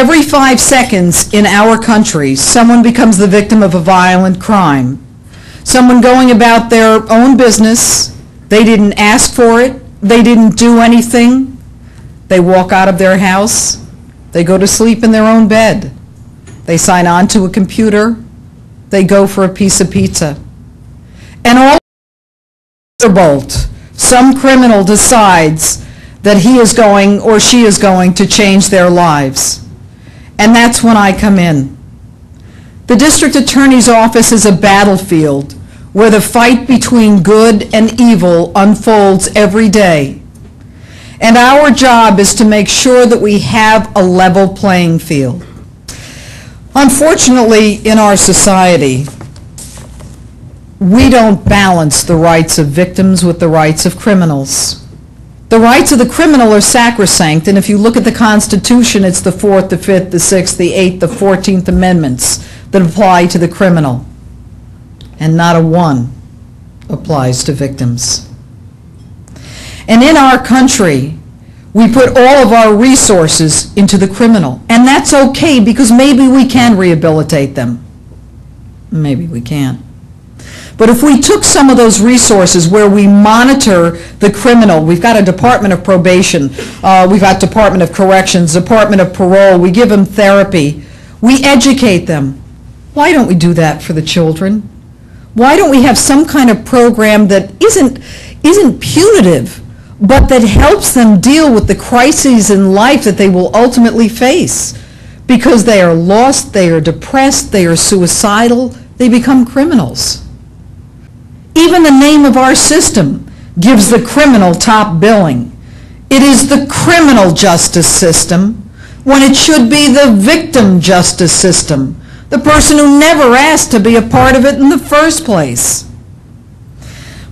Every 5 seconds in our country, someone becomes the victim of a violent crime. Someone going about their own business, they didn't ask for it, they didn't do anything. They walk out of their house, they go to sleep in their own bed. They sign on to a computer, they go for a piece of pizza. And all bolt, some criminal decides that he is going or she is going to change their lives. And that's when I come in. The district attorney's office is a battlefield where the fight between good and evil unfolds every day. And our job is to make sure that we have a level playing field. Unfortunately, in our society, we don't balance the rights of victims with the rights of criminals. The rights of the criminal are sacrosanct, and if you look at the Constitution, it's the 4th, the 5th, the 6th, the 8th, the 14th Amendments that apply to the criminal. And not a one applies to victims. And in our country, we put all of our resources into the criminal. And that's okay, because maybe we can rehabilitate them. Maybe we can't. But if we took some of those resources where we monitor the criminal, we've got a Department of Probation, we've got Department of Corrections, Department of Parole, we give them therapy, we educate them. Why don't we do that for the children? Why don't we have some kind of program that isn't punitive, but that helps them deal with the crises in life that they will ultimately face? Because they are lost, they are depressed, they are suicidal, they become criminals. Even the name of our system gives the criminal top billing. It is the criminal justice system when it should be the victim justice system, the person who never asked to be a part of it in the first place.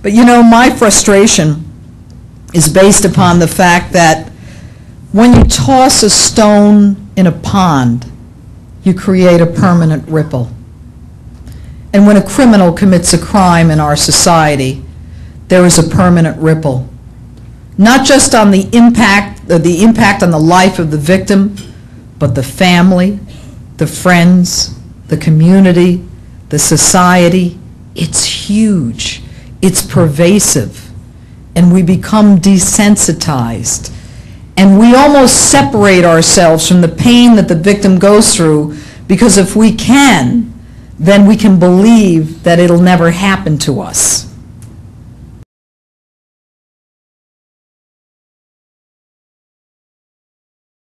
But you know, my frustration is based upon the fact that when you toss a stone in a pond, you create a permanent ripple. And when a criminal commits a crime in our society, there is a permanent ripple. Not just on the impact on the life of the victim, but the family, the friends, the community, the society. It's huge. It's pervasive. And we become desensitized. And we almost separate ourselves from the pain that the victim goes through, because if we can, then we can believe that it'll never happen to us.